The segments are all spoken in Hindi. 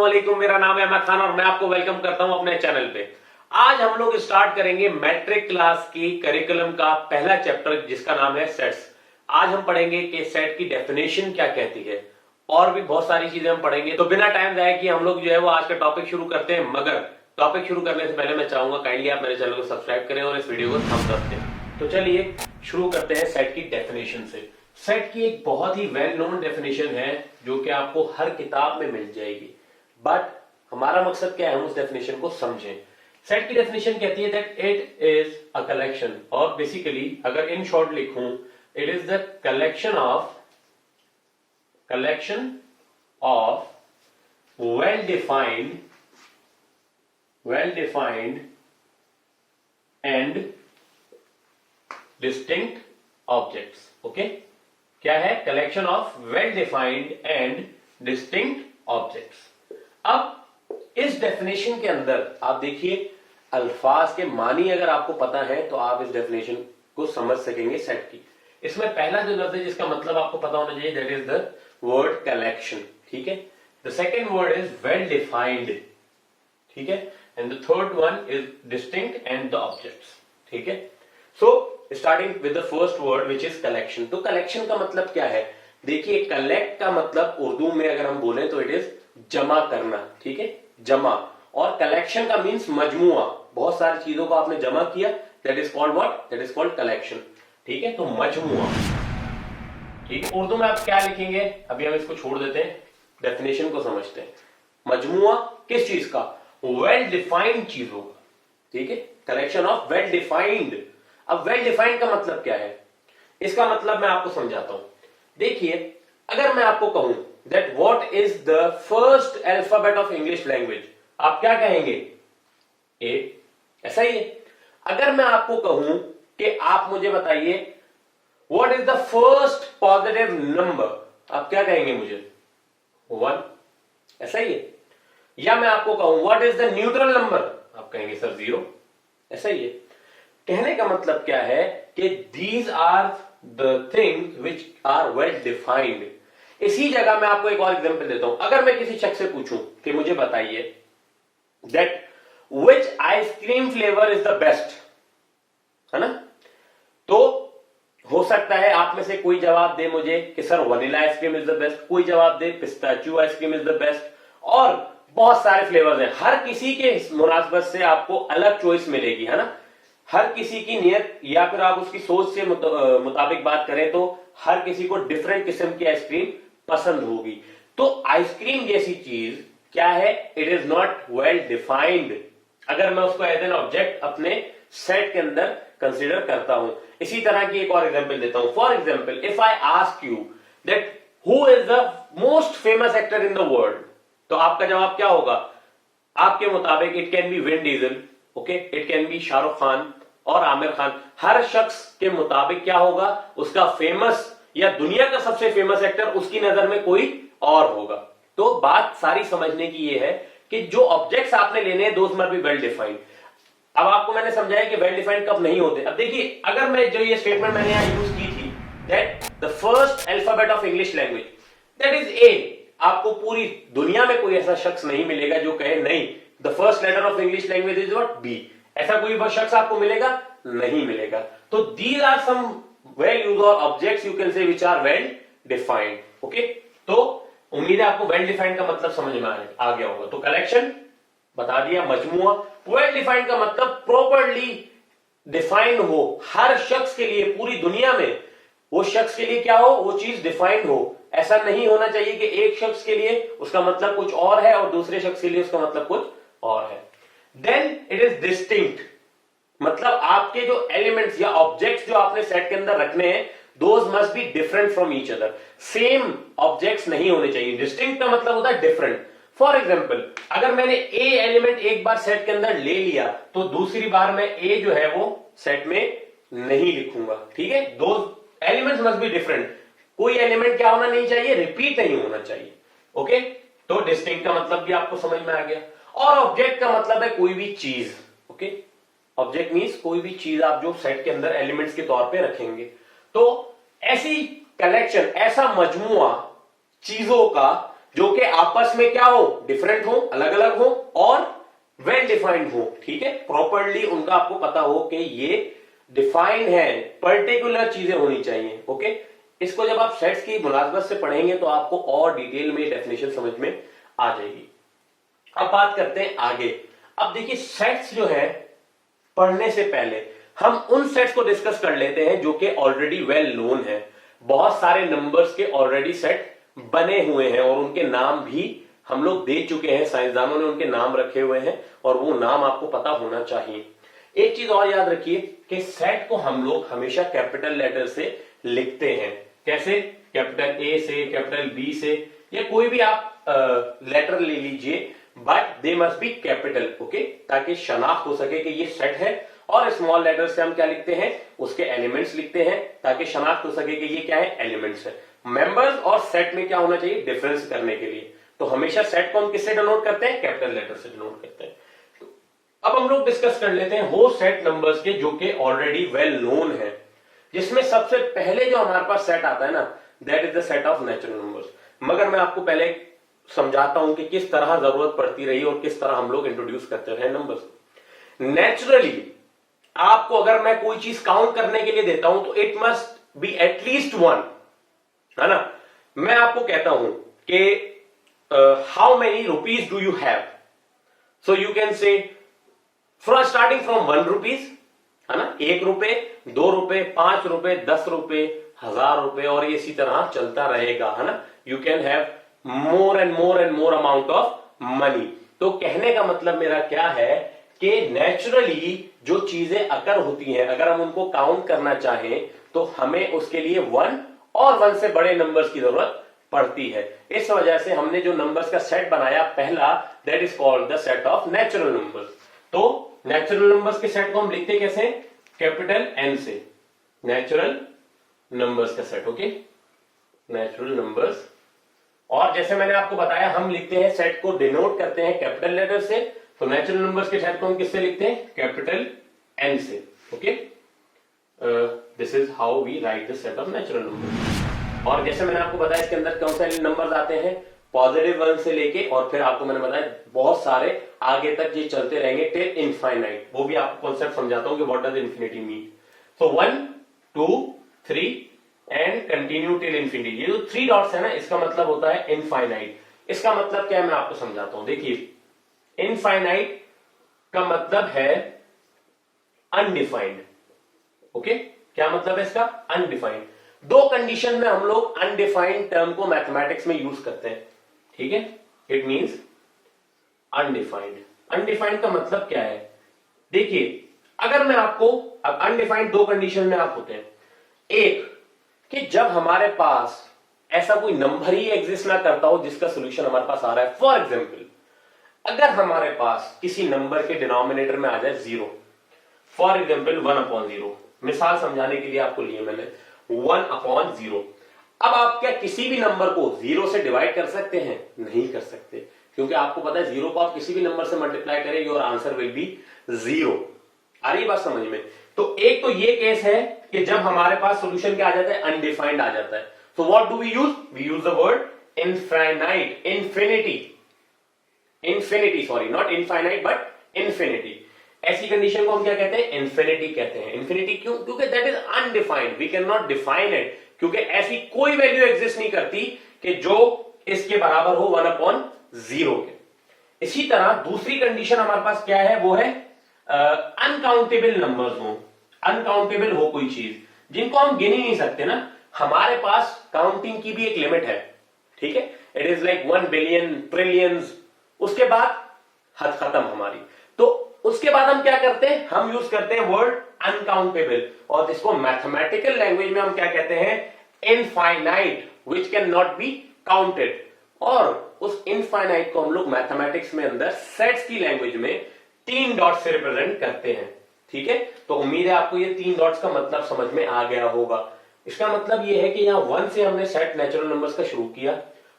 अस्सलामुअलैकुम, मेरा नाम है अहमद खान और मैं आपको वेलकम करता हूं अपने चैनल पे। आज हम लोग स्टार्ट करेंगे मैट्रिक क्लास की करिकुलम का पहला चैप्टर जिसका नाम है सेट्स। आज हम पढ़ेंगे कि सेट की डेफिनेशन क्या कहती है और भी बहुत सारी चीजें हम पढ़ेंगे। तो बिना टाइम जाए कि हम लोग जो है वो आज का टॉपिक शुरू करते हैं। मगर टॉपिक शुरू करने से पहले मैं चाहूंगा काइंडली आप मेरे चैनल को सब्सक्राइब करें और इस वीडियो को थम्स अप दें। तो चलिए शुरू करते हैं सेट की डेफिनेशन से। सेट की एक बहुत ही वेल नोन डेफिनेशन है जो कि आपको हर किताब में मिल जाएगी, बट हमारा मकसद क्या है, हम उस डेफिनेशन को समझें। सेट की डेफिनेशन कहती है that it is a collection, और बेसिकली अगर इन शॉर्ट लिखूं, it is the collection of well defined and distinct objects. Okay, क्या है? Collection of well defined and distinct objects. अब इस डेफिनेशन के अंदर आप देखिए, अल्फाज के मानी अगर आपको पता है तो आप इस डेफिनेशन को समझ सकेंगे सेट की। इसमें पहला जो लफ्ज है जिसका मतलब आपको पता होना चाहिए, that is the word collection. ठीक है, the second word is well defined. ठीक है, and the third one is distinct and the objects. ठीक है, so starting with the first word which is collection. तो कलेक्शन का मतलब क्या है? देखिए, कलेक्ट का मतलब उर्दू में अगर हम बोले तो इट इज जमा करना। ठीक है, जमा, और कलेक्शन का मीन्स मजमुआ। बहुत सारी चीजों को आपने जमा किया, that is called what? That is called collection. ठीक है, तो मजमुआ। ठीक है, उर्दू में आप क्या लिखेंगे? अभी हम इसको छोड़ देते हैं, डेफिनेशन को समझते हैं। मजमुआ किस चीज का? वेल डिफाइंड चीजों का। ठीक है, कलेक्शन ऑफ वेल डिफाइंड। अब वेल डिफाइंड का मतलब क्या है? इसका मतलब मैं आपको समझाता हूं। देखिए, अगर मैं आपको कहूं that what is the first alphabet of English language, आप क्या कहेंगे? ए। ऐसा ही है। अगर मैं आपको कहूं कि आप मुझे बताइए what is the first positive number, आप क्या कहेंगे मुझे? 1। ऐसा ही है। या मैं आपको कहूं what is the neutral number, आप कहेंगे सर 0। ऐसा ही है। कहने का मतलब क्या है कि these are the things which are well defined. इसी जगह मैं आपको एक और एग्जांपल देता हूं। अगर मैं किसी शख्स से पूछूं कि मुझे बताइए that which ice cream flavour is the best, है ना, तो हो सकता है आप में से कोई जवाब दे मुझे कि sir vanilla ice cream is the best, कोई जवाब दे pistachio ice cream is the best, और बहुत सारे फ्लेवर्स हैं। हर किसी के मुनासबत से आपको अलग चॉइस मिलेगी, है ना। हर किसी की नियत या फिर आप उसकी सोच से मुताबिक बात करें तो हर किसी को डिफरेंट किस्म की आइसक्रीम पसंद होगी। तो आइसक्रीम जैसी चीज क्या है? It is not well defined, अगर मैं उसको एज एन ऑब्जेक्ट अपने सेट के अंदर कंसीडर करता हूं। इसी तरह की एक और एग्जांपल देता हूं। For example, if I ask you that who is the most famous actor in the world, तो आपका जवाब क्या होगा? आपके मुताबिक it can be Vin Diesel, okay, it can be Shahrukh Khan और आमिर खान। हर शख्स के मुताबिक क्या होगा? उसका फेमस या दुनिया का सबसे फेमस एक्टर उसकी नजर में कोई और होगा। तो बात सारी समझने की ये है कि जो ऑब्जेक्ट्स आपने लेने हैं those must be well defined. अब आपको मैंने समझाया कि वेल डिफाइंड कब नहीं होते। अब देखिए, अगर मैं जो ये स्टेटमेंट मैंने यहां यूज की थी that the first alphabet of English language that is a, आपको पूरी दुनिया में कोई ऐसा शख्स नहीं मिलेगा जो कहे नहीं the first letter of English language is what? B. ऐसा कोई शख्स आपको मिलेगा? नहीं मिलेगा। तो दीज आर सम वैल्यूज और objects you can say which are well defined. Okay, तो उम्मीद है आपको वेल डिफाइंड का मतलब समझ में आ गया होगा। तो कलेक्शन बता दिया, मजमुआ। वेल डिफाइंड का मतलब प्रॉपरली डिफाइंड हो, हर शख्स के लिए पूरी दुनिया में वो शख्स के लिए क्या हो? वो चीज डिफाइंड हो। ऐसा नहीं होना चाहिए कि एक शख्स के लिए उसका मतलब कुछ और है और दूसरे शख्स के लिए उसका मतलब कुछ और है। देन इट इज डिस्टिंक्ट, मतलब आपके जो एलिमेंट्स या ऑब्जेक्ट्स जो आपने सेट के अंदर रखने हैं those must be different from each other. Same objects नहीं होने चाहिए। डिस्टिंक्ट का मतलब होता है डिफरेंट। फॉर एग्जाम्पल, अगर मैंने ए एलिमेंट एक बार सेट के अंदर ले लिया तो दूसरी बार मैं ए जो है वो सेट में नहीं लिखूंगा। ठीक है, दो एलिमेंट्स मस्ट बी डिफरेंट। कोई एलिमेंट क्या होना नहीं चाहिए? रिपीट नहीं होना चाहिए। ओके, तो डिस्टिंक्ट का मतलब भी आपको समझ में आ गया। और ऑब्जेक्ट का मतलब है कोई भी चीज। ओके, ऑब्जेक्ट मींस कोई भी चीज आप जो सेट के अंदर एलिमेंट्स के तौर पे रखेंगे। तो ऐसी कलेक्शन, ऐसा मजमुआ चीजों का जो कि आपस में क्या हो, डिफरेंट हो, अलग अलग हो और वेल डिफाइंड हो, ठीक है, प्रॉपरली उनका आपको पता हो कि ये डिफाइंड है, पर्टिकुलर चीजें होनी चाहिए। ओके, इसको जब आप सेट्स की मुनासबत से पढ़ेंगे तो आपको और डिटेल में डेफिनेशन समझ में आ जाएगी। अब बात करते हैं आगे। अब देखिए सेट्स जो है, पढ़ने से पहले हम उन सेट्स को डिस्कस कर लेते हैं जो कि ऑलरेडी वेल नोन है। बहुत सारे नंबर्स के ऑलरेडी सेट बने हुए हैं और उनके नाम भी हम लोग दे चुके हैं, साइंसदानों ने उनके नाम रखे हुए हैं और वो नाम आपको पता होना चाहिए। एक चीज और याद रखिए कि सेट को हम लोग हमेशा कैपिटल लेटर से लिखते हैं। कैसे? कैपिटल ए से, कैपिटल बी से, या कोई भी आप लेटर ले लीजिए, but they must be capital. Okay, ताकि शनाख्त हो सके कि ये सेट है। और स्मॉल लेटर से हम क्या लिखते हैं, उसके एलिमेंट्स लिखते हैं ताकि शनाख्त हो सके कि ये क्या है, एलिमेंट्स है। मेंबर्स और सेट में क्या होना चाहिए, डिफरेंस करने के लिए। तो हमेशा सेट को हम किससे डिनोट करते हैं, कैपिटल लेटर से डिनोट करते हैं। तो अब हम लोग डिस्कस कर लेते हैं वो सेट नंबर्स के जो कि ऑलरेडी वेल नोन है, जिसमें सबसे पहले जो हमारे पास सेट आता है ना, that is the set of natural numbers. मगर मैं आपको पहले समझाता हूं कि किस तरह जरूरत पड़ती रही और किस तरह हम लोग इंट्रोड्यूस करते रहे नंबर्स। नेचुरली आपको अगर मैं कोई चीज काउंट करने के लिए देता हूं तो it must be at least one, है ना। मैं आपको कहता हूं कि how many rupees do you have, so you can से स्टार्टिंग फ्रॉम 1 रुपीज, है ना, 1 रुपए, 2 रुपए, 5 रुपए, 10 रुपए, 1000 रुपए, और इसी तरह चलता रहेगा, है ना। You can have more and more and more amount of money. तो कहने का मतलब मेरा क्या है कि नेचुरली जो चीजें अकर होती हैं, अगर हम उनको काउंट करना चाहें तो हमें उसके लिए 1 और 1 से बड़े नंबर्स की जरूरत पड़ती है। इस वजह से हमने जो नंबर्स का सेट बनाया पहला, that is called the set of natural numbers. तो नेचुरल नंबर्स के सेट को हम लिखते कैसे, कैपिटल एन से, नेचुरल नंबर्स का सेट। Okay, natural numbers. और जैसे मैंने आपको बताया, हम लिखते हैं सेट को डिनोट करते हैं कैपिटल लेटर से, तो नेचुरल नंबर्स के सेट को हम किससे लिखते हैं, कैपिटल एन से। Okay, this is how we write the set of natural numbers. और जैसे मैंने आपको बताया इसके अंदर कौन से नंबर्स आते हैं, पॉजिटिव 1 से लेके, और फिर आपको मैंने बताया बहुत सारे आगे तक ये चलते रहेंगे टिल इनफाइनाइट। वो भी आपको कॉन्सेप्ट समझाता हूं कि what does infinity mean. So 1 2 3 and continue till infinity. ये जो 3 डॉट्स है ना, इसका मतलब होता है इनफाइनाइट। इसका मतलब क्या है, मैं आपको समझाता हूं। देखिए, इनफाइनाइट का मतलब है अनडिफाइंड। ओके, क्या मतलब है इसका, अनडिफाइंड। 2 कंडीशन में हम लोग अनडिफाइंड टर्म को मैथमेटिक्स में यूज करते हैं, ठीक है। It means undefined. अनडिफाइंड का मतलब क्या है, देखिए, अगर मैं आपको, अब अनडिफाइंड 2 कंडीशन में आप होते हैं। एक कि जब हमारे पास ऐसा कोई नंबर ही एग्जिस्ट ना करता हो जिसका सोल्यूशन हमारे पास आ रहा है। फॉर एग्जाम्पल, अगर हमारे पास किसी नंबर के डिनोमिनेटर में आ जाए 0, फॉर एग्जाम्पल 1/0, मिसाल समझाने के लिए आपको लिए मैंने 1/0। अब आप क्या किसी भी नंबर को 0 से डिवाइड कर सकते हैं, नहीं कर सकते, क्योंकि आपको पता है 0 को आप किसी भी नंबर से मल्टीप्लाई करें, योर आंसर विल बी 0। आ रही बात समझ में। तो एक तो ये केस है कि जब हमारे पास सॉल्यूशन क्या आ जाता है, अनडिफाइंड आ जाता है। So what do we use the word infinite, infinity, sorry, not infinite but infinity. ऐसी कंडीशन को हम क्या कहते हैं, इन्फिनिटी कहते हैं। इन्फिनिटी क्यों, क्योंकि that is undefined, we can not define it, क्योंकि ऐसी कोई वैल्यू एग्जिस्ट नहीं करती कि जो इसके बराबर हो 1/0 के। इसी तरह दूसरी कंडीशन हमारे पास क्या है, वो है अनकाउंटेबल नंबर्स हो, अनकाउंटेबल हो कोई चीज जिनको हम गिन ही नहीं सकते ना। हमारे पास काउंटिंग की भी एक लिमिट है, ठीक है, it is like 1 billion, trillions, उसके बाद हद खत्म हमारी। तो उसके बाद हम क्या करते हैं, हम यूज करते हैं वर्ड अनकाउंटेबल, और इसको मैथमेटिकल लैंग्वेज में हम क्या कहते हैं, infinite, which can not be counted. और उस इनफाइनाइट को हम लोग मैथमेटिक्स में अंदर सेट्स की लैंग्वेज में 3 डॉट से रिप्रेजेंट करते हैं, ठीक है। तो उम्मीद है आपको ये 3 डॉट्स का मतलब समझ में आ गया होगा। इसका मतलब ये है कि यहां 1 से हमने सेट नेचुरल नंबर्स का शुरू किया,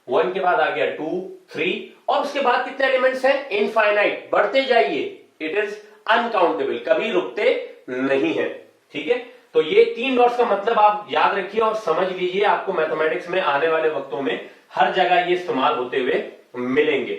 1 के बाद आ गया 2 3, और उसके बाद कितने एलिमेंट्स हैं, इनफाइनाइट, बढ़ते जाइए, इट इज अनकाउंटेबल, कभी रुकते नहीं है, ठीक है। तो ये 3 डॉट्स का मतलब आप याद रखिए और समझ लीजिए, आपको मैथमेटिक्स में आने वाले वक्तों में हर जगह ये इस्तेमाल होते हुए मिलेंगे।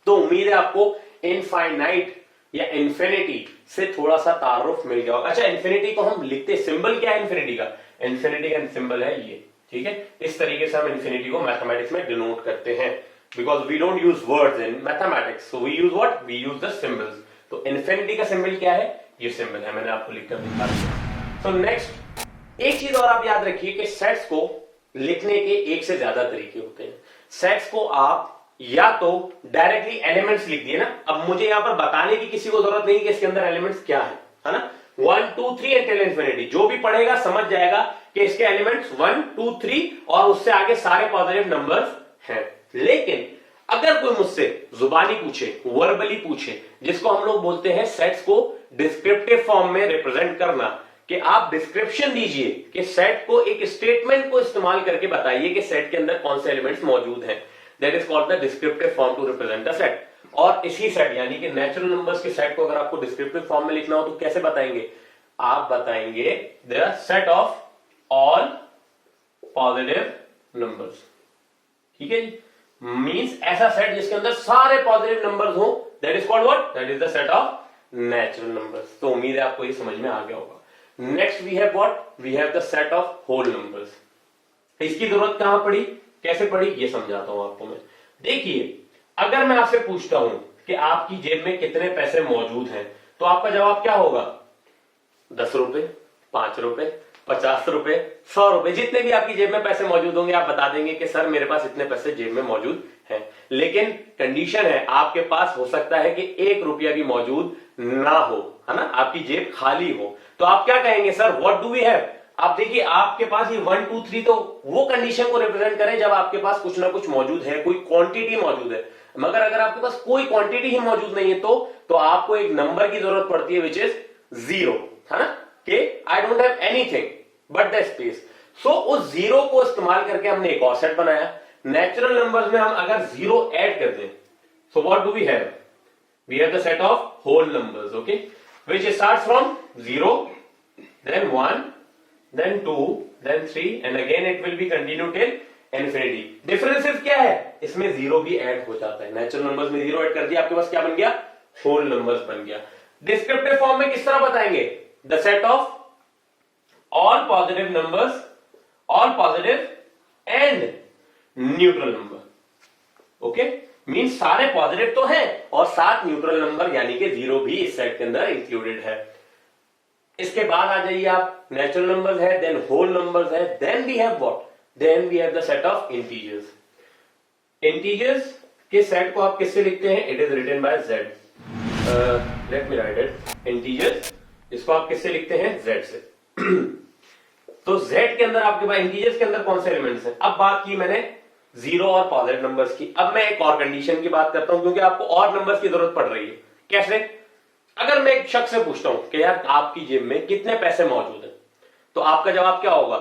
तो उम्मीद है आपको इनफाइनाइट या इंफिनिटी से थोड़ा सा तारुफ मिल गया होगा। अच्छा, इंफिनिटी को हम लिखते, सिंबल क्या है इंफिनिटी का? इंफिनिटी का सिंबल है ये, ठीक है। इस तरीके से हम इंफिनिटी को मैथमेटिक्स में डिनोट करते हैं, because we don't use words in mathematics, so we use what? We use the symbols. तो इंफिनिटी का सिंबल क्या है? ये सिंबल है, मैंने आपको लिखकर दिखा दिया। सो नेक्स्ट एक चीज और आप याद रखिए कि सेट्स को लिखने के एक से ज्यादा तरीके होते हैं। सेट्स को आप या तो डायरेक्टली एलिमेंट्स लिख दिए ना, अब मुझे यहां पर बताने की किसी को जरूरत नहीं कि इसके अंदर एलिमेंट्स क्या है ना। 1 2 3 एंड इंफिनिटी, जो भी पढ़ेगा समझ जाएगा कि इसके एलिमेंट्स 1 2 3 और उससे आगे सारे पॉजिटिव नंबर्स हैं। लेकिन अगर कोई मुझसे जुबानी पूछे, वर्बली पूछे, जिसको हम लोग बोलते हैं सेट्स को डिस्क्रिप्टिव फॉर्म में रिप्रेजेंट करना, कि आप डिस्क्रिप्शन दीजिए कि सेट को एक स्टेटमेंट को इस्तेमाल करके बताइए कि सेट के अंदर कौन से एलिमेंट्स मौजूद हैं, that is called the descriptive form to represent the set. और इसी सेट यानी कि नेचुरल नंबर्स के सेट को अगर आपको डिस्क्रिप्टिव फॉर्म में लिखना हो तो कैसे बताएंगे? आप बताएंगे the set of all positive numbers, ठीक है जी। मींस ऐसा सेट जिसके अंदर सारे पॉजिटिव नंबर्स हो, that is called what? That is the set of natural numbers. तो उम्मीद है आपको ये समझ में आ गया होगा। Next we have what? We have the set of whole numbers. इसकी जरूरत कहां पड़ी, कैसे पड़ी, ये समझाता हूं आपको मैं। देखिए, अगर मैं आपसे पूछता हूं कि आपकी जेब में कितने पैसे मौजूद हैं, तो आपका जवाब क्या होगा? 10 रुपए, 5 रुपए, 50 रुपए, 100 रुपए, जितने भी आपकी जेब में पैसे मौजूद होंगे आप बता देंगे कि सर मेरे पास इतने पैसे जेब में मौजूद हैं। लेकिन कंडीशन है, आपके पास हो सकता है कि 1 रुपया भी मौजूद ना हो, है ना, आपकी जेब खाली हो। तो आप क्या कहेंगे? Sir what do we have? आप देखिए, आपके पास ये 1 2 3 तो वो कंडीशन को रिप्रेजेंट करें जब आपके पास कुछ ना कुछ मौजूद है, कोई क्वांटिटी मौजूद है। मगर अगर आपके पास कोई क्वांटिटी ही मौजूद नहीं है तो आपको एक नंबर की जरूरत पड़ती है विच इज 0, है ना, कि I don't have anything but the space. सो उस 0 को इस्तेमाल करके हमने एक और सेट बनाया। नेचुरल नंबर्स में हम अगर 0 ऐड कर दें, so what do we have? We have the set of whole numbers, okay, which starts from 0, then 1, then 2, then 3 and again it will be continue till infinity। Differences क्या है? इसमें 0 भी ऐड हो जाता है। नेचुरल नंबर्स में 0 ऐड कर दिया, आपके पास क्या बन गया? होल नंबर्स बन गया। डिस्क्रिप्टिव फॉर्म में किस तरह बताएंगे? The set of all positive numbers, all positive and neutral number, okay, mean सारे पॉजिटिव तो हैं और 7 न्यूट्रल नंबर यानी कि 0 भी इस सेट के अंदर इंक्लूडेड है। इसके बाद आ जाइए आप, नेचुरल नंबर्स है, देन होल नंबर्स है, then we have what? Then we have the set of integers. Integers के सेट को आप किससे लिखते हैं? It is written by Z. Let me write it. Integers, इसको आप किससे लिखते हैं? जेड से। तो जेड के अंदर आपके पास इंटीजर्स के अंदर कौन से एलिमेंट्स हैं? अब बात की मैंने 0 और पॉजिटिव नंबर्स की। अब मैं एक और कंडीशन की बात करता हूं, क्योंकि आपको और नंबर्स की जरूरत पड़ रही है। कैसे? अगर मैं एक शख्स से पूछता हूं कि यार आपकी जेब में कितने पैसे मौजूद हैं, तो आपका जवाब क्या होगा?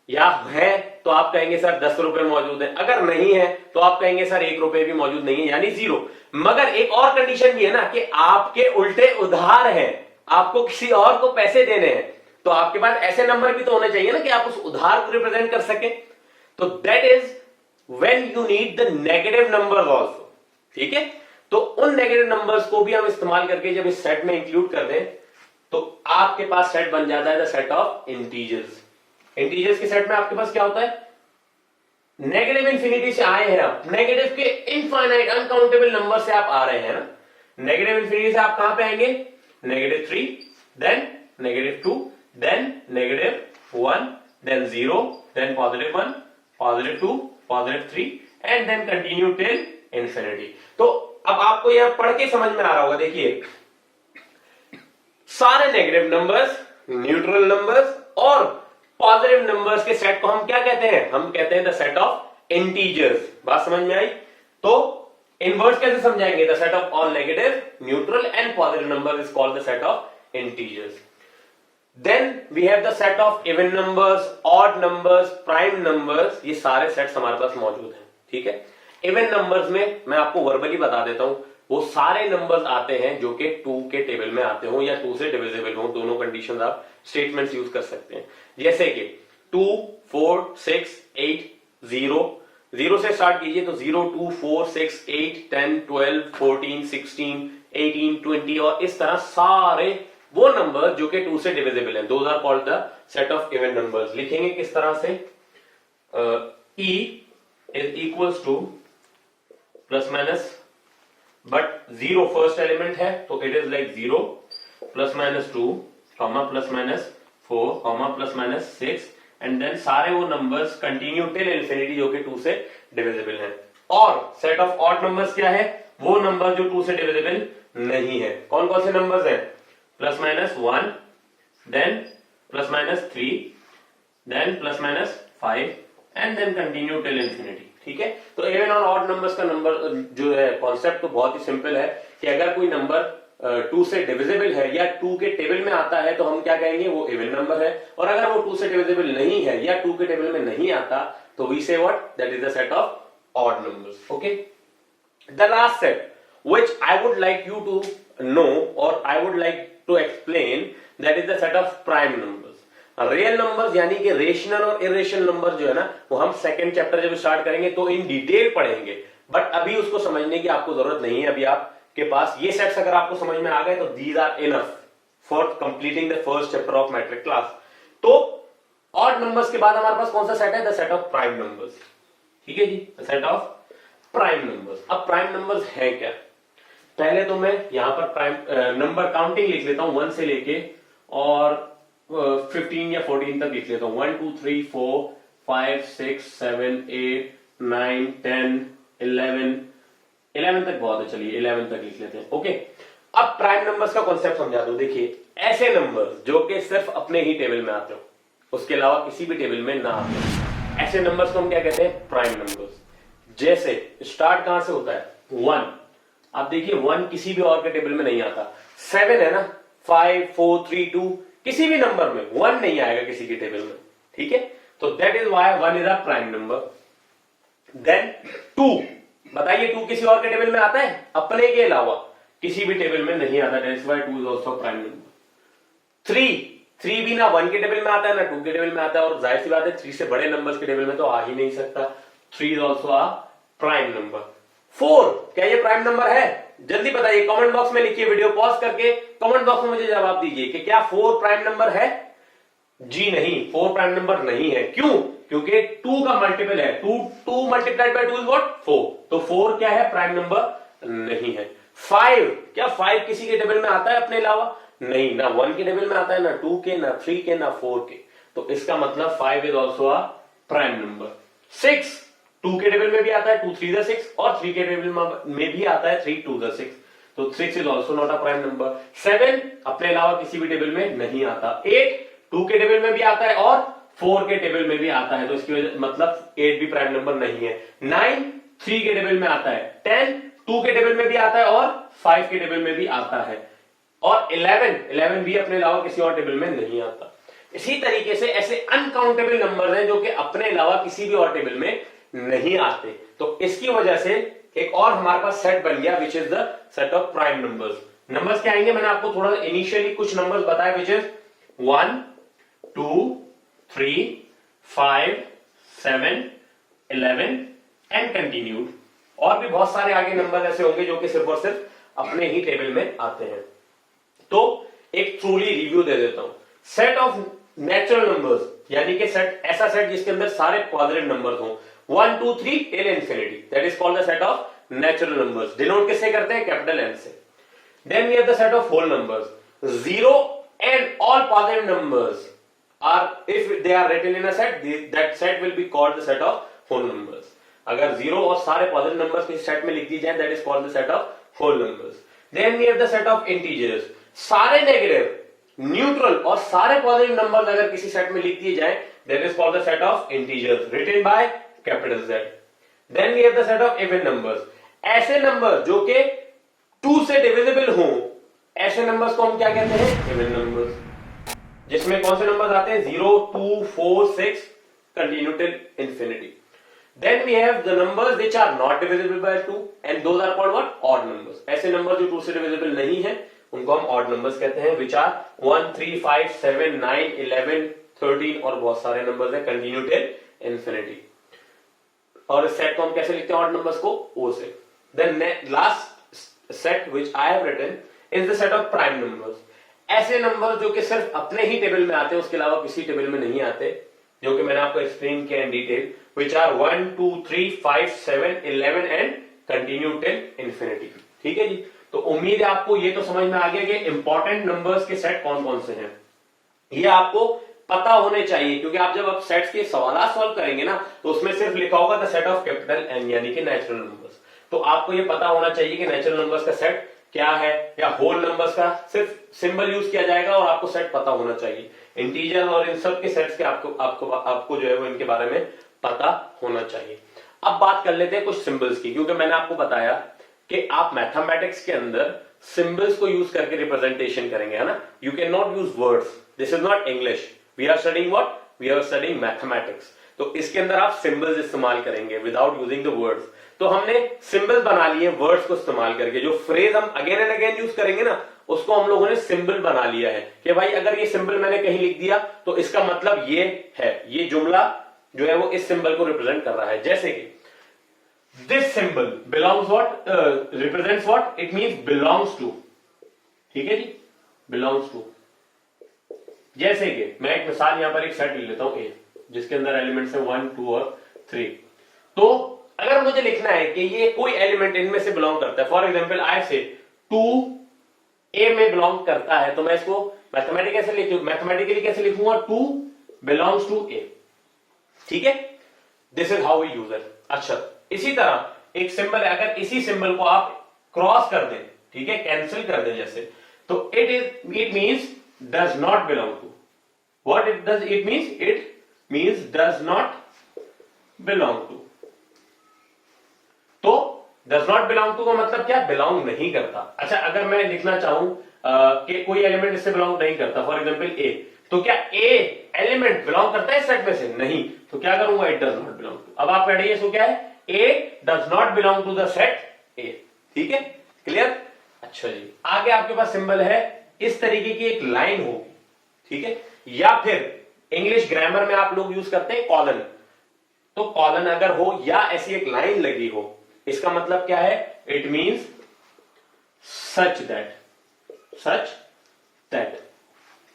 या है तो आप कहेंगे सर 10 रुपए मौजूद है, अगर नहीं है तो आप कहेंगे सर 1 रुपए भी मौजूद नहीं है, यानी 0। मगर एक और कंडीशन भी है ना कि आपके उल्टे उधार है, आपको किसी और को पैसे देने हैं, तो आपके पास ऐसे नंबर भी तो होने चाहिए ना कि आप उस उधार को रिप्रेजेंट कर सके। तो that is when you need the negative numbers also, ठीक है। तो उन नेगेटिव नंबर्स को भी हम इस्तेमाल करके जब इस सेट में इंक्लूड कर दें तो आपके पास सेट बन जाता है the set of integers. Integers के सेट में आपके पास क्या होता है? नेगेटिव इंफिनिटी से आए हैं आप, नेगेटिव के इनफाइनाइट अनकाउंटेबल नंबर से आप आ रहे हैं ना। नेगेटिव इंफिनिटी से आप कहां पे आएंगे? -3, then -2, then -1, then 0, then +1, +2, +3 and then continue till infinity. तो अब आपको यह पढ़ के समझ में आ रहा होगा। देखिए, सारे नेगेटिव नंबर्स, न्यूट्रल नंबर्स और पॉजिटिव नंबर्स के सेट को हम क्या कहते हैं? हम कहते हैं द सेट ऑफ इंटीजर्स। बात समझ में आई? तो इनवर्स कैसे समझाएंगे? The set of all negative, neutral and positive numbers is called the set of integers. Then we have the set of even numbers, odd numbers, prime numbers, ये सारे सेट्स हमारे पास मौजूद हैं, ठीक है। इवन नंबर्स में मैं आपको वर्बली बता देता हूं, वो सारे नंबर्स आते हैं जो कि 2 के टेबल में आते हो या 2 से डिविजिबल हो, दोनों कंडीशंस आप स्टेटमेंट्स यूज कर सकते हैं। जैसे कि 2, 4, 6, 8, 0, 0 से स्टार्ट कीजिए तो 0, 2, 4, 6, 8, 10, 12, 14, 16, 18, 20 और इस तरह सारे वो नंबर जो कि 2 से डिविजिबल हैं, those are called the set of even numbers. लिखेंगे किस तरह से, E is equals to plus minus, but 0 first element है तो it is like 0 plus minus 2 comma plus minus 4 comma plus minus 6 and then सारे वो नंबर्स कंटिन्यू टिल इंफिनिटी जो कि 2 से डिविजिबल हैं। और सेट ऑफ ऑड नंबर्स क्या है, वो नंबर जो 2 से डिविजिबल नहीं है। कौन कौन से नंबर्स हैं, plus minus 1, then plus minus 3, then plus minus 5 and then continue till infinity. ठीक है, तो इवन और ऑड नंबर्स का नंबर जो है कॉन्सेप्ट तो बहुत ही सिंपल है कि अगर कोई नंबर 2 से डिविजिबल है या 2 के टेबल में आता है तो हम क्या कहेंगे, वो इवन नंबर है। और अगर वो 2 से डिविजिबल नहीं है या 2 के टेबल में नहीं आता तो वी से what, that is the set of odd numbers. Okay, the last set which I would like you to know or I would like to explain, that is the set of prime numbers। Real numbers यानी कि रेशनल और इरेशनल नंबर जो है ना, वो हम सेकंड चैप्टर जब स्टार्ट करेंगे तो इन डिटेल पढ़ेंगे, बट अभी उसको समझने की आपको जरूरत नहीं है। अभी आपके पास ये सेट्स अगर आपको समझ में आ गए तो these are enough for completing the first chapter of matric class. तो ऑड नंबर्स के बाद हमारे पास कौन सा सेट है, the set of prime numbers. ठीक है जी, the set of prime numbers. अब प्राइम नंबर्स है क्या, पहले तो मैं यहां पर प्राइम नंबर काउंटिंग लिख लेता हूं 1 से लेके और 15 या 14 तक लिख लेता हूं। 1, 2, 3, 4, 5, 6, 7, 8, 9, 10, 11 तक बहुत है, चलिए 11 तक लिख लेते हैं। ओके, अब प्राइम नंबर्स का कॉन्सेप्ट समझा दो। देखिए, ऐसे नंबर्स जो कि सिर्फ अपने ही टेबल में आते हो, उसके अलावा किसी भी टेबल में ना आते हो, ऐसे नंबर्स को हम क्या कहते हैं, प्राइम नंबर्स। जैसे स्टार्ट कहां से होता है, 1। आप देखिए 1 किसी भी और के टेबल में नहीं आता। 7 है ना, 5, 4, 3, 2 किसी भी नंबर में 1 नहीं आएगा किसी के टेबल में। ठीक है, तो that is why 1 is a prime number. Then 2, बताइए 2 किसी और के टेबल में आता है, अपने के अलावा किसी भी टेबल में नहीं आता, that is why 2 is also prime number. 3 भी ना 1 के टेबल में आता है ना 2 के टेबल में आता है, और जाहिर सी बात है 3 से बड़े नंबर्स के टेबल में तो आ ही नहीं सकता। 3 is also a prime number. 4, क्या ये प्राइम नंबर है, जल्दी बताइए, कमेंट बॉक्स में लिखिए, वीडियो पॉज करके कमेंट बॉक्स में मुझे जवाब दीजिए कि क्या 4 प्राइम नंबर है। जी नहीं, 4 प्राइम नंबर नहीं है। क्यों, क्योंकि 2 का मल्टीपल है, 2 मल्टीप्लाइड बाय 2 इज व्हाट, 4। तो 4 क्या है, प्राइम नंबर नहीं है। 5, क्या 5 किसी के टेबल में आता है अपने अलावा, नहीं, ना 1 के टेबल में आता है, ना 2 के, ना 3 के, ना 4 के, तो इसका मतलब 5 is also a prime number. 6 2 के टेबल में भी आता है, 2 3 6, और 3 के टेबल में भी आता है, 3 2 6, तो 6 is also not a prime number. 7 अपने अलावा किसी भी टेबल में नहीं आता। 8 2 के टेबल में भी आता है और 4 के टेबल में भी आता है, तो इसकी वजह मतलब 8 भी प्राइम नंबर नहीं है। 9 3 के टेबल में आता है। 10 2 के टेबल में भी आता है और 5 के टेबल में भी आता है। और 11 भी अपने अलावा किसी और टेबल में नहीं आता। इसी तरीके से ऐसे अनकाउंटेबल नंबर हैं जो कि अपने अलावा किसी भी और टेबल में नहीं आते, तो इसकी वजह से एक और हमारे पास सेट बन गया which is the set of prime numbers. Numbers क्या आएंगे, मैंने आपको थोड़ा इनिशियली कुछ नंबर्स बताए विच इज 1 2 3 5 7 11 एंड कंटिन्यूड। और भी बहुत सारे आगे नंबर ऐसे होंगे जो कि सिर्फ और सिर्फ अपने ही टेबल में आते हैं। तो एक ट्रूली रिव्यू दे देता हूं। सेट ऑफ नेचुरल नंबर्स यानी कि सेट, ऐसा सेट जिसके अंदर सारे पॉजिटिव नंबर्स हों, 1 2 3 till infinity, that is called the set of natural numbers. Denote किससे करते हैं, कैपिटल एन से। Then we have the set of whole numbers. 0 and all positive numbers are, if they are written in a set, that set will be called the set of whole numbers. अगर 0 और सारे पॉजिटिव नंबर्स किसी सेट में लिख दिए जाए, that is called the set of whole numbers. Then we have the set of integers. सारे नेगेटिव, न्यूट्रल और सारे पॉजिटिव नंबर्स अगर किसी सेट में लिख दिए जाए, that is called the set of integers written by capital Z। Then we have the set of even numbers. ऐसे नंबर जो कि 2 से डिविजिबल हो, ऐसे नंबर्स को हम क्या कहते हैं, इवन नंबर्स। जिसमें कौन से नंबर्स आते हैं, 0 2 4 6 continue till infinity. Then we have the numbers which are not divisible by 2 and those are called what, odd numbers. ऐसे नंबर जो 2 से डिविजिबल नहीं है उनको हम ऑड नंबर्स कहते हैं, व्हिच आर 1 3 5 7 9 11 13 और बहुत सारे नंबर्स हैं कंटिन्यू टिल इंफिनिटी। और इस सेट को हम कैसे लिखते हैं ऑड नंबर्स को ओ से। Then last set which I have written is the set of prime numbers. ऐसे नंबर जो कि सिर्फ अपने ही टेबल में आते हैं, उसके अलावा किसी टेबल में नहीं आते, जो कि मैंने आपको एक्सप्लेन किया in detail, which are 1 2 3 5 7 11 and continue till infinity. ठीक है जी, तो उम्मीद है आपको ये तो समझ में आ गया कि इंपॉर्टेंट नंबर्स के सेट कौन कौन से हैं, ये आपको पता होने चाहिए, क्योंकि आप जब सेट्स के सवाल सॉल्व करेंगे ना तो उसमें सिर्फ लिखा होगा the set of capital N यानी कि नेचुरल नंबर्स। तो आपको ये पता होना चाहिए कि नेचुरल नंबर्स का सेट क्या है, या होल नंबर्स का सिर्फ सिंबल यूज किया जाएगा और आपको सेट पता होना चाहिए। इंटीजर और इन सब के सेट्स के आपको जो है वो इनके बारे में पता होना चाहिए। अब बात कर लेते हैं कुछ सिंबल्स की, क्योंकि मैंने आपको बताया कि आप मैथमेटिक्स के अंदर सिंबल्स को यूज करके रिप्रेजेंटेशन करेंगे, है ना। You can not use words, this is not English, we are studying what, we are studying mathematics. तो इसके अंदर आप सिंबल्स इस्तेमाल करेंगे विदाउट यूजिंग द वर्ड्स। तो हमने सिंबल बना लिए वर्ड्स को इस्तेमाल करके, जो फ्रेज हम अगेन एंड अगेन यूज करेंगे ना उसको हम लोगों ने सिंबल बना लिया है कि भाई अगर ये सिंबल मैंने कहीं लिख दिया तो इसका मतलब ये है, ये जुमला जो है वो इस सिंबल को रिप्रेजेंट कर रहा है। जैसे कि this symbol belongs what, represents what, it means belongs to. ठीक है जी, बिलोंग्स टू। जैसे कि मैं एक मिसाल यहां पर एक सेट ले लेता हूं ए, जिसके अंदर एलिमेंट्स है 1 2 और 3। तो अगर मुझे लिखना है कि ये कोई एलिमेंट इनमें से बिलोंग करता है, फॉर एग्जाम्पल आई से 2 ए में बिलोंग करता है, तो मैं इसको मैथमेटिकली कैसे लिखूंगा, 2 बिलोंग्स टू ए। ठीक है, this is how we use it. अच्छा, इसी तरह एक सिंबल है, अगर इसी सिंबल को आप क्रॉस कर दें, ठीक है, कैंसिल कर दें जैसे, तो it means does not belong to. What it does, it means does not belong to. तो डज नॉट बिलोंग टू का मतलब क्या, बिलोंग नहीं करता। अच्छा, अगर मैं लिखना चाहूं कि कोई एलिमेंट इससे बिलोंग नहीं करता, फॉर एग्जांपल ए, तो क्या ए एलिमेंट बिलोंग करता है इस सेट में से, नहीं, तो क्या करूंगा, it does not belong to. अब आप पढ़िए इसको, क्या है, A does not belong to the set A. ठीक है, क्लियर। अच्छा जी, आगे आपके पास सिंबल है, इस तरीके की एक लाइन होगी, ठीक है, या फिर इंग्लिश ग्रामर में आप लोग यूज करते हैं कॉलन। तो कॉलन अगर हो या ऐसी एक लाइन लगी हो, इसका मतलब क्या है, it means such that,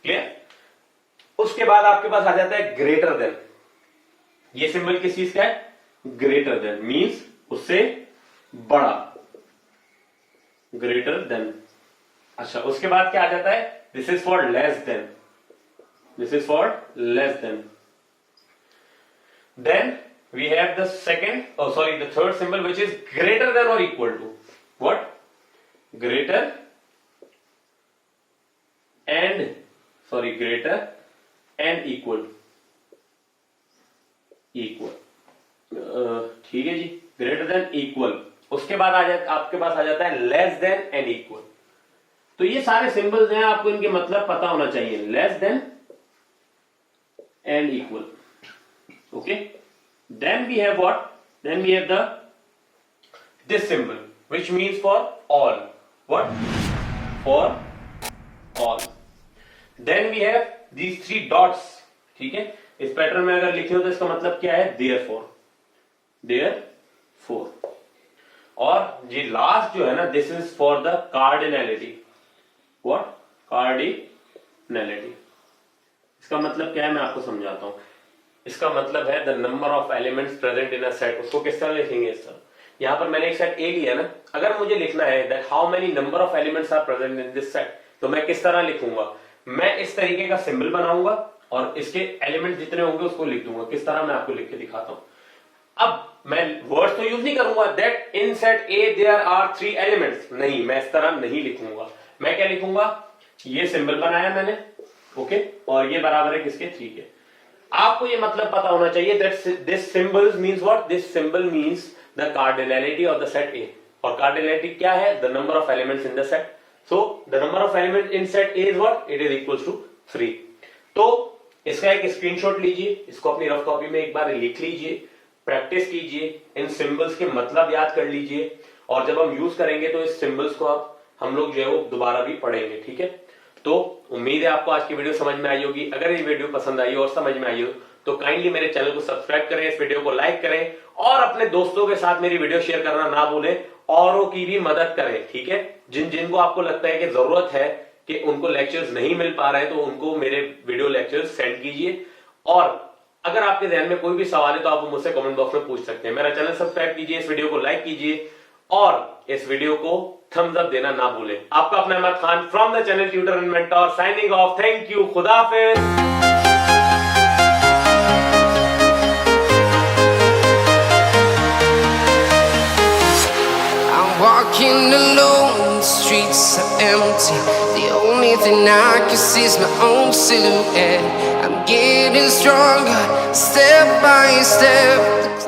clear. उसके बाद आपके पास आ जाता है ग्रेटर देन। ये सिंबल किस चीज का है, ग्रेटर देन मींस उससे बड़ा, ग्रेटर देन। अच्छा, उसके बाद क्या आ जाता है, this is for less than, this is for less than. Then we have the the third symbol, which is greater than or equal to. What? Greater and equal. ठीक है जी, greater than equal। उसके बाद आपके पास आ जाता है less than and equal। तो ये सारे सिंबल्स हैं, आपको इनके मतलब पता होना चाहिए, less than and equal। Okay, then we have what, then we have this symbol which means for all, what, for all। then we have these 3 dots। ठीक है, इस पैटर्न में अगर लिखे हो तो इसका मतलब क्या है, therefore। और ये लास्ट जो है ना, this is for the cardinality. What, cardinality. इसका मतलब क्या है, मैं आपको समझाता हूं। इसका मतलब है the number of elements present in a set. उसको किस तरह लिखेंगे, इस तरह। यहां पर मैंने एक सेट ए लिया ना, अगर मुझे लिखना है that how many number of elements are present in this set, तो मैं किस तरह लिखूंगा, मैं इस तरीके का सिंबल बनाऊंगा और इसके एलिमेंट जितने होंगे उसको लिख दूंगा। किस तरह, मैं आपको लिख के दिखाता हूं। अब मैं वर्ड्स तो यूज नहीं करूंगा, that in set A there are 3 elements, नहीं, मैं इस तरह नहीं लिखूंगा। मैं क्या लिखूंगा, ये सिंबल बनाया मैंने, ओके, और ये बराबर है किसके, 3 के। आपको ये मतलब पता होना चाहिए that this symbol means what, this symbol means the cardinality of the set A. और कार्डिनैलिटी क्या है, the number of elements in the set. So the number of element in set A is what, it is equals to 3। तो इसका एक स्क्रीनशॉट लीजिए, इसको अपनी रफ कॉपी में एक बार लिख लीजिए, प्रैक्टिस कीजिए, इन सिंबल्स के मतलब याद कर लीजिए, और जब हम यूज करेंगे तो इस सिंबल्स को हम लोग जो है वो दोबारा भी पढ़ेंगे। ठीक है, तो उम्मीद है आपको आज की वीडियो समझ में आई होगी। अगर ये वीडियो पसंद आई हो और समझ में आई हो तो काइंडली मेरे चैनल को सब्सक्राइब करें, इस वीडियो को लाइक करें और अपने दोस्तों के साथ मेरी वीडियो शेयर करना ना भूलें, औरों की भी मदद करें, ठीक है। जिन जिनको आपको लगता है कि जरूरत है कि उनको लेक्चर्स नहीं मिल पा रहे हैं, तो उनको मेरे वीडियो लेक्चर्स सेंड कीजिए। और अगर आपके ध्यान में कोई भी सवाल है तो आप मुझसे कमेंट बॉक्स में पूछ सकते हैं। मेरा चैनल सब्सक्राइब कीजिए, इस वीडियो को लाइक कीजिए और इस वीडियो को थम्स अप देना ना भूलें। आपका अपना Ahmad Khan from the channel tutor and mentor signing off. Thank you, खुदा हाफिज। Walking alone, the streets are empty. The only thing I can see is my own silhouette. I'm getting stronger, step by step.